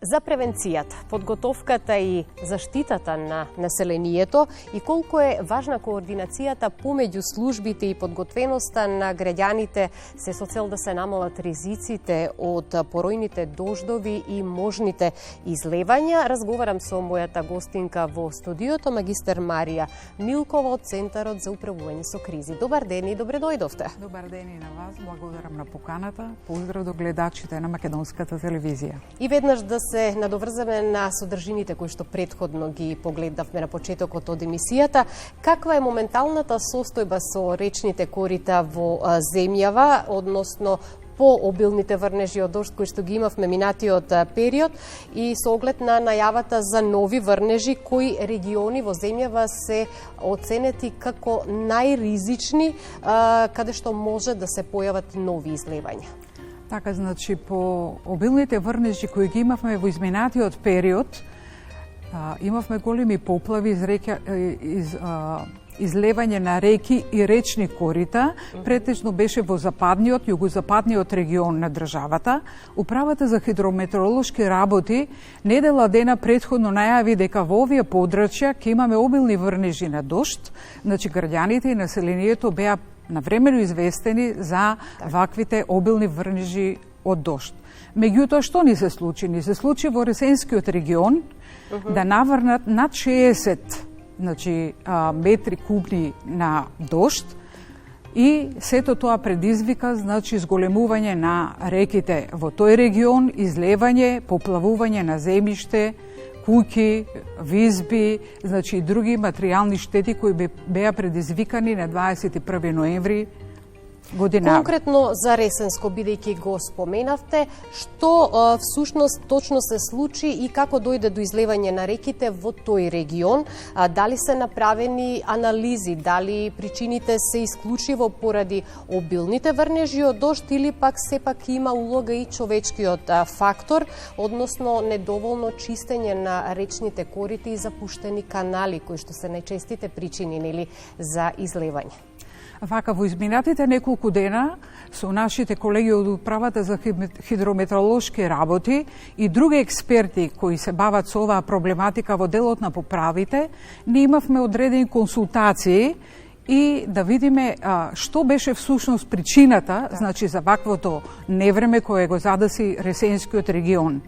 За превенцијата, подготовката и заштитата на населението и колку е важна координацијата помеѓу службите и подготвеноста на граѓаните се со цел да се намалат ризиците од поројните дождови и можните излевања. Разговарам со мојата гостинка во студиото, магистер Марија Милкова од Центарот за управување со кризи. Добар ден и добре дојдовте. Добар ден и на вас, благодарам на поканата. Поздрав до гледачите на македонската телевизија. И веднаш да се надоврзаме на содржините кои што претходно ги погледнавме на почетокот од емисијата. Каква е моменталната состојба со речните корита во земјава, односно по обилните врнежи од дожд кои што ги имавме минатиот период и со оглед на најавата за нови врнежи, кои региони во земјава се оценети како најризични, каде што може да се појават нови излевања? Така, значи, по обилните врнежи кои ги имавме во изминатиот период, имавме големи поплави излевање на реки и речни корита, претежно беше во западниот, југозападниот регион на државата. Управата за хидрометеоролошки работи недела дена претходно најави дека во овие подрачја ќе имаме обилни врнежи на дожд, значи граѓаните и населението беа навремено известени за ваквите обилни врнежи од дожд. Меѓутоа, што ни се случи? Ни се случи во Ресенскиот регион да наврнат над 60 метри кубни на дожд и сето тоа предизвика зголемување на реките во тој регион, излевање, поплавување на земјиште, куќи, визби, и други материјални штети кои беа предизвикани на 21 ноември година. Конкретно за Ресенско, бидејќи го споменавте, што всушност точно се случи и како дојде до излевање на реките во тој регион? Дали се направени анализи, дали причините се исклучиво поради обилните врнежи од дожд или пак сепак има улога и човечкиот фактор, односно недоволно чистење на речните корити и запуштени канали, кои што се најчестите причини за излевање? Вака, во изминатите неколку дена со нашите колеги од Управата за хидрометеоролошки работи и други експерти кои се бават со оваа проблематика во делот на поправите, ние имавме одредени консултации и да видиме што беше всушност причината, за ваквото невреме кое го задаси Ресенскиот регион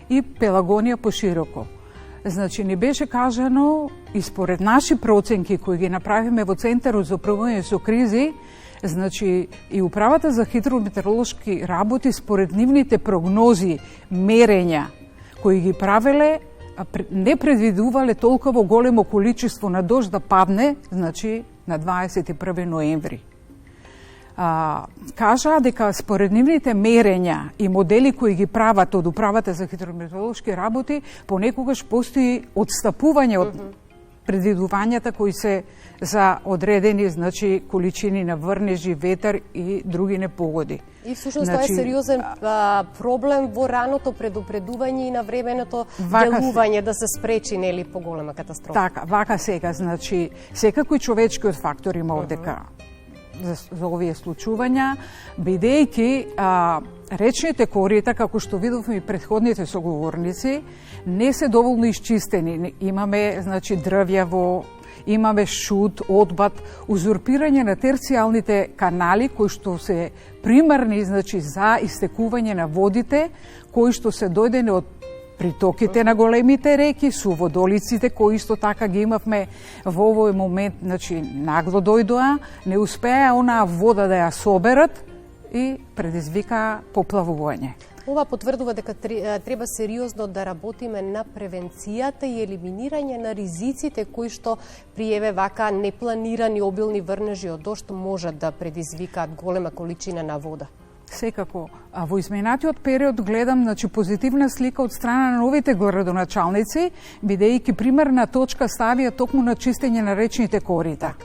и Пелагонија пошироко. Ни беше кажано и според наши проценки кои ги направиме во Центарот за управување со кризи, и Управата за хидрометеоролошки работи според нивните прогнози, мерења кои ги правеле, не предвидувале толково големо количество на дожд да падне, на 21 ноември. Кажаа дека според нивните мерења и модели кои ги прават од Управата за хидрометеоролошки работи, понекогаш постои одстапување од предвидувањата кои се за одредени количини на врнежи, ветар и други непогоди. И всушност тоа е сериозен проблем во раното предупредување и на временото делување да се спречи поголема катастрофа. Така, вака сега, секако и човечкиот фактор има овдека за овие случувања, бидејќи речните корита, како што видовме и претходните соговорници, не се доволно исчистени. Имаме, дрвјаво, имаме шут, отпад, узурпирање на терцијалните канали кои што се примарни, за истекување на водите, кои што се дојдени од притоките на големите реки, суводолиците кои исто така ги имавме во овој момент, нагло дојдоа, не успеа онаа вода да ја соберат и предизвика поплавување. Ова потврдува дека треба сериозно да работиме на превенцијата и елиминирање на ризиците кои што при вака непланирани обилни врнежи од дожд можат да предизвикаат голема количина на вода. Секако, во изминатиот период гледам позитивна слика од страна на новите градоначалници, бидејќи примерна точка ставија токму на чистење на речните корита.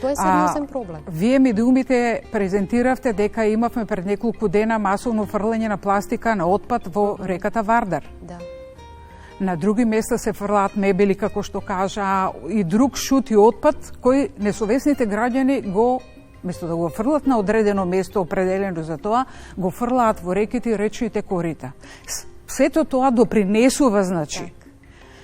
Тоа е сериозен проблем. Вие медиумите презентиравте дека имавме пред неколку дена масовно фрлање на пластика на отпад во реката Вардар. Да. На други места се фрлаат мебели, како што кажа, и друг шут и отпад, кој несовесните граѓани го место да го фрлат на одредено место определено за тоа, го фрлаат во реките и речните корита. сето тоа допринесува, значи.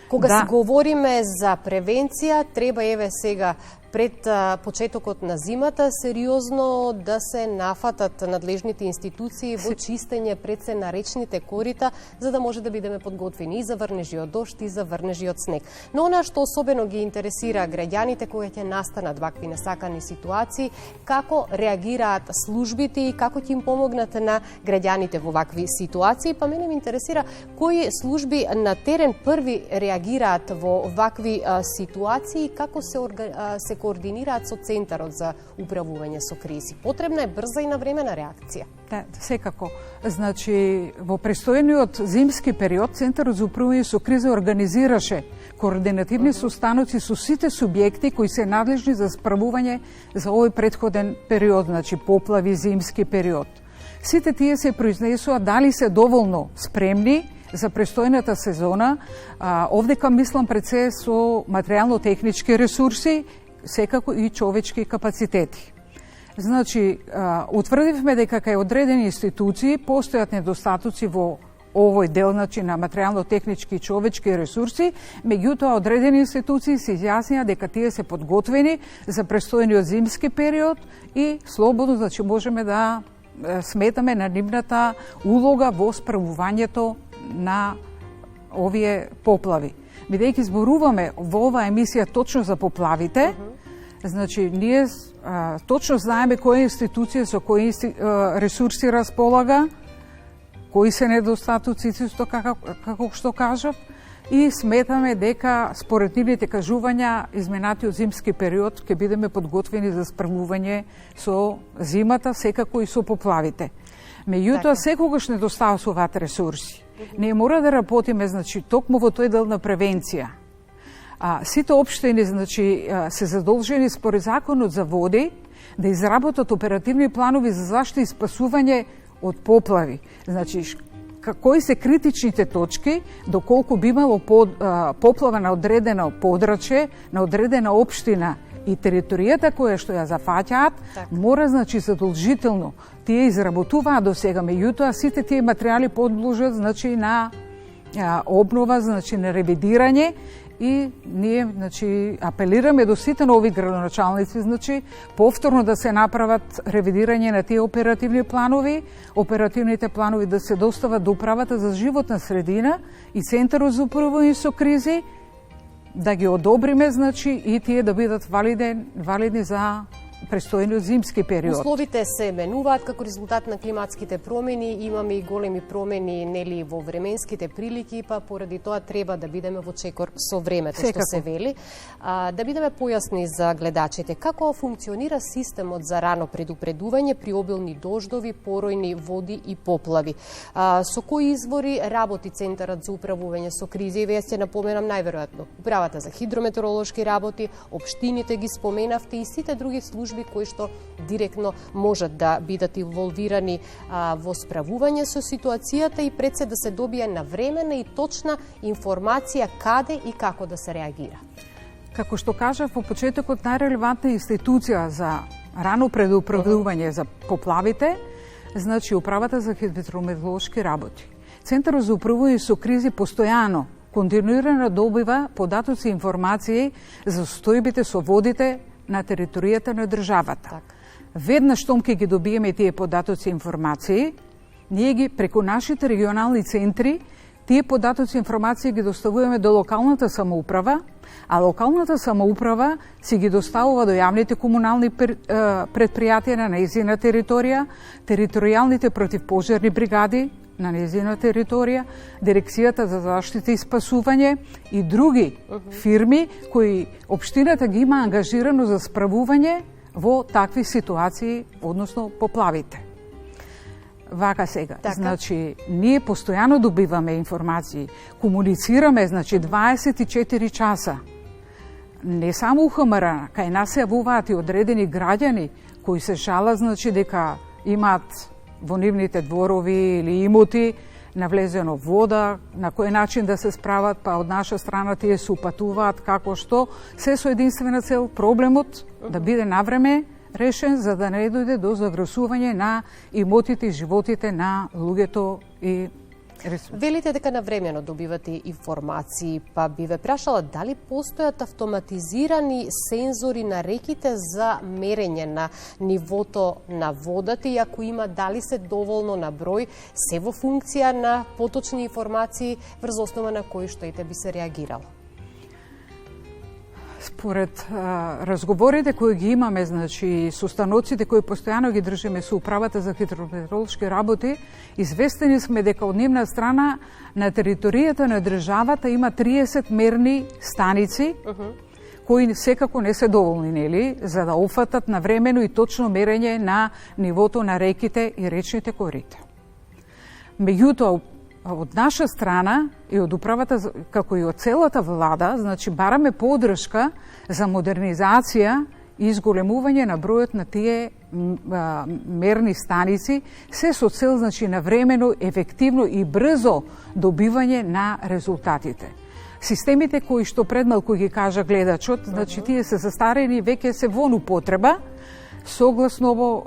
Кога си говориме за превенција, треба еве сега пред почетокот на зимата сериозно да се нафатат надлежните институции во чистење пред се на речните корита, за да може да бидеме подготвени и за врнежиот дожд и за врнежиот снег. Но она што особено ги интересира граѓаните кога ќе настанат вакви несакани ситуации, како реагираат службите и како ќе им помогнат на граѓаните во вакви ситуации, па мене ме интересира кои служби на терен први реагираат во вакви ситуации и како се координираат со Центарот за управување со кризи. Потребна е брза и навремена реакција. Да, секако. Значи, во престојниот зимски период, Центарот за управување со кризи организираше координативни состаноци со сите субјекти кои се надлежни за справување за овој претходен период, значи поплави, зимски период. Сите тие се произнесува дали се доволно спремни за престојната сезона. Овдека мислам пред се со материјално-технички ресурси, секако и човечки капацитети. Значи, утврдивме дека кај одредени институции постојат недостатоци во овој дел, значи на материјално-технички и човечки ресурси, меѓутоа одредени институции се изјаснија дека тие се подготвени за престојниот зимски период и слободно, значи, можеме да сметаме на нивната улога во справувањето на овие поплави. Бидејќи зборуваме во оваа емисија точно за поплавите, значи ние точно знаеме која институција со кои ресурси располага, кои се недостатоците, како што кажав, и сметаме дека според нивните кажувања изминатиот зимски период ќе бидеме подготвени за справување со зимата, секако и со поплавите. Меѓутоа секогаш недостасуваат ресурси. Ние мора да работиме, значи, токму во тој дел на превенција. Сите општини, значи, се задолжени според Законот за води да изработат оперативни планови за заштита и спасување од поплави. Значи, кои се критичните точки, доколку би имало поплава на одредено подрачје, на одредена општина и територијата која што ја зафаќаат, мора, значи, задолжително тие изработуваат до сега, меѓутоа сите тие материјали подложат, значи, на обнова, значи, на ревидирање, и ние, значи, апелираме до сите нови градоначалници, значи, повторно да се направат ревидирање на тие оперативни планови, оперативните планови да се достават до Управата за животна средина и Центарот за управување со кризи, да ги одобриме, значи, и тие да бидат валидни за престојниот зимски период. Условите се менуваат како резултат на климатските промени, имаме и големи промени, нели, во временските прилики, па поради тоа треба да бидеме во чекор со времето, што се вели. Да бидеме појасни за гледачите, како функционира системот за рано предупредување при обилни дождови, поројни води и поплави? Со кои извори работи Центарот за управување со кризи? Вие ќе напоменам најверојатно Управата за хидрометеоролошки работи, општините ги споменавте и сите други служби кои што директно можат да бидат инволвирани во справување со ситуацијата и пред се да се добие навремена и точна информација каде и како да се реагира. Како што кажав во почетокот, најрелевантна институција за рано предупредување за поплавите, значи Управата за хидрометеоролошки работи. Центарот за управување со кризи постојано, континуирано добива податоци и информации за состојбите со водите на територијата на државата. Веднаш штом ќе ги добиеме тие податоци и информации, ние ги преку нашите регионални центри, тие податоци и информации ги доставуваме до локалната самоуправа, а локалната самоуправа си ги доставува до јавните комунални предпријатија на нејзина територија, територијалните противпожарни бригади на нејзина територија, Дирекцијата за заштита и спасување и други фирми кои општината ги има ангажирано за справување во такви ситуации, односно поплавите. Вака сега, значи, ние постојано добиваме информации, комуницираме, значи, 24 часа. Не само у ХМР, кај нас се јавуваат и одредени граѓани кои се жалат, значи, дека имаат во нивните дворови или имоти навлезено вода, на кој начин да се справат, па од наша страна тие се упатуваат како што, се со единствена цел проблемот да биде навреме решен, за да не дојде до загресување на имотите и животите на луѓето и Велите дека навремено добивате информации, па би ве прашала дали постојат автоматизирани сензори на реките за мерење на нивото на водата и ако има, дали се доволно на број, се во функција на поточни информации врз основа на кои што ете би се реагирало? Според разговорите кои ги имаме, значи со станоците кои постојано ги држиме со управата за хидрометеоролошки работи, известени сме дека од нивна страна на територијата на државата има 30 мерни станици кои секако не се доволни, нели, за да офатат навремено и точно мерење на нивото на реките и речните корита. Меѓутоа, од наша страна и од управата, како и од целата влада, значи бараме поддршка за модернизација и изголемување на бројот на тие мерни станици, се со цел, значи, навремено, ефективно и брзо добивање на резултатите. Системите кои што пред малку ги кажа гледачот, значи тие се застарени, веќе се во употреба, согласно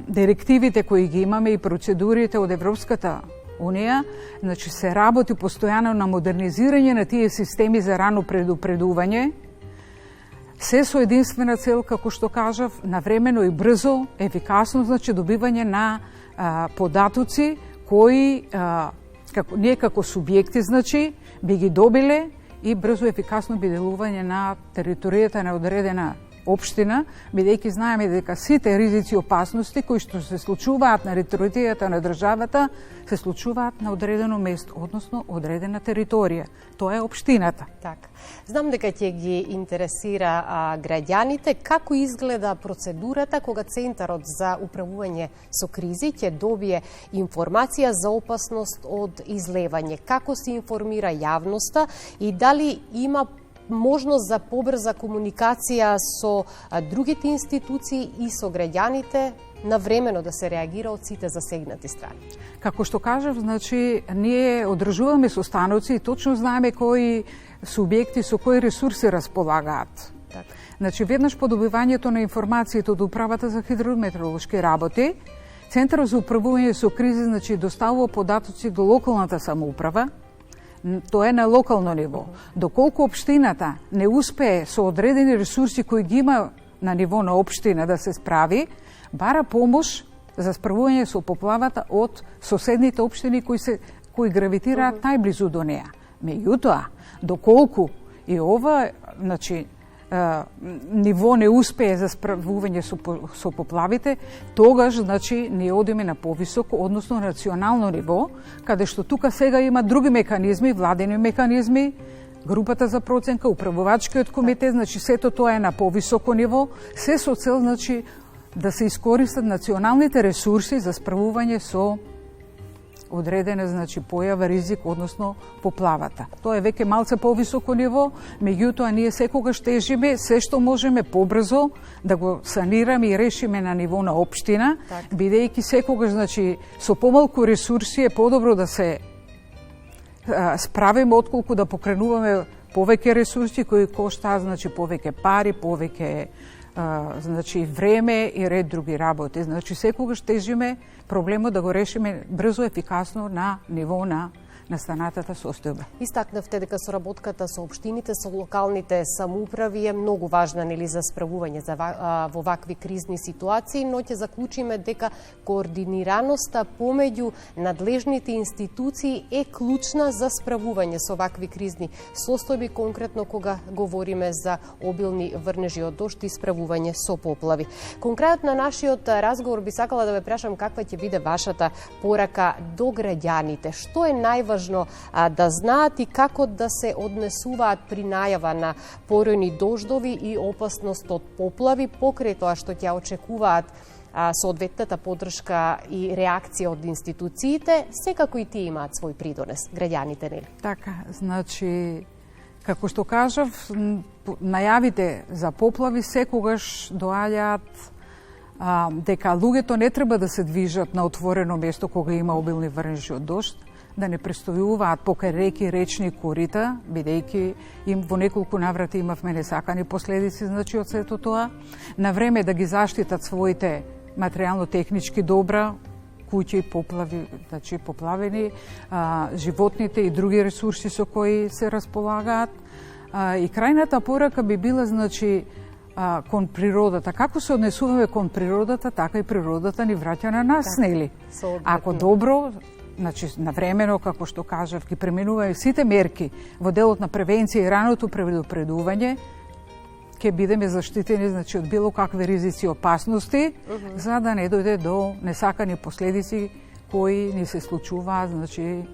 директивите кои ги имаме и процедурите од Европската Унија, значи се работи постојано на модернизирање на тие системи за рано предупредување, се со единствена цел, како што кажав, навремено и брзо, ефикасно, значи добивање на податоци кои ние како субјекти, значи, би ги добиле и брзо ефикасно би делување на територијата на одредена општина, бидејќи знаеме дека сите ризици и опасности кои што се случуваат на територијата на државата се случуваат на одредено место, односно одредена територија. Тоа е општината. Така. Знам дека ќе ги интересира граѓаните како изгледа процедурата кога Центарот за управување со кризи ќе добие информација за опасност од излевање. Како се информира јавноста и дали има можност за побрза комуникација со другите институции и со граѓаните навремено да се реагира од сите засегнати страни? Како што кажав, значи, ние одржуваме состаноци и точно знаеме кои субјекти со кои ресурси располагаат. Так. Значи, веднаш по добивањето на информацијата од Управата за хидрометеоролошки работи, Центарот за управување со кризи, значи, доставува податоци до локалната самоуправа. Тоа е на локално ниво. Доколку општината не успее со одредени ресурси кои ги има на ниво на општина да се справи, бара помош за справување со поплавата од соседните општини кои гравитираат најблизу до неа. Меѓутоа, доколку и ова, значи, ниво не успее за справување со поплавите, тогаш, значи, ние одиме на повисоко, односно национално ниво, каде што тука сега има други механизми, владени механизми, групата за проценка, управувачкиот комитет, значи сето тоа е на повисоко ниво, се со цел, значи, да се искористат националните ресурси за справување со одредена, значи, појава, ризик, односно поплавата. Тоа е веќе малце повисоко ниво, меѓутоа ние секогаш тежиме се што можеме побрзо да го санираме и решиме на ниво на општина, бидејќи секогаш, значи, со помалку ресурси е подобро да се справиме отколку да покренуваме повеќе ресурси кои коштаат, значи, повеќе пари, повеќе значи, време и ред други работи. Значи, секогаш тежиме проблемот да го решиме брзо, ефикасно на ниво на настанатата состојба. Истакнавте дека соработката со општините, со локалните самоуправи е многу важна, нели, за справување во вакви кризни ситуации, но ќе заклучиме дека координираноста помеѓу надлежните институции е клучна за справување со вакви кризни состојби, конкретно кога говориме за обилни врнежи од дожд и справување со поплави. Кон крајот на нашиот разговор би сакала да ве прашам каква ќе биде вашата порака до граѓаните. Што е најважно да знаат и како да се однесуваат при најава на поројни дождови и опасност од поплави, покрај тоа што ќе очекуваат соодветната поддршка и реакција од институциите, секако и тие имаат свој придонес, граѓаните, нели? Така, значи, како што кажав, најавите за поплави секогаш доаѓаат дека луѓето не треба да се движат на отворено место кога има обилни врнежи од дожд, да не престојуваат покрај реки, речни корита, бидејќи им во неколку наврати имавме несакани последици, значи, од сето тоа. На време да ги заштитат своите материјално-технички добра, куќи поплави, значи поплавени, животните и други ресурси со кои се располагаат. И крајната порака би била, значи, кон природата. Како се однесуваме кон природата, така и природата ни враќа на нас, нели? Ако добро, значи навремено, како што кажав, ги преминуваме сите мерки во делот на превенција и раното предупредување, ќе бидеме заштитени, значи, од било какви ризици и опасности, за да не дојде до несакани последици кои ни се случуваат, значи,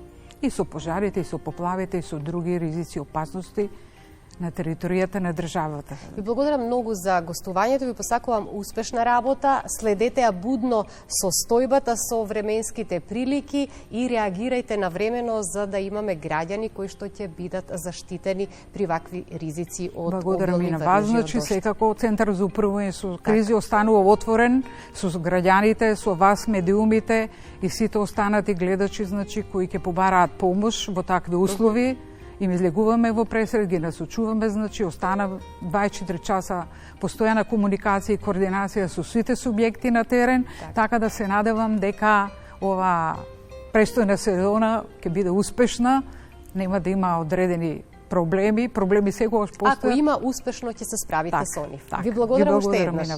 и со пожарите, и со поплавите, и со други ризици и опасности на територијата на државата. Ви благодарам многу за гостувањето, ви посакувам успешна работа, следете ја будно состојбата со временските прилики и реагирајте навремено за да имаме граѓани кои што ќе бидат заштитени при вакви ризици од благодарам и на вас, значи секако Центар за управување со кризи останува отворен со граѓаните, со вас медиумите и сите останати гледачи, значи, кои ќе побараат помош во такви услови. Им излегуваме во пресред, ги насочуваме, значи остана 24 часа постојана комуникација и координација со сите субјекти на терен, така да се надевам дека ова престојна сезона ќе биде успешна, нема да има одредени проблеми секогаш постојат. Ако има успешно ќе се справите со нив. Ви благодарам уште еднаш.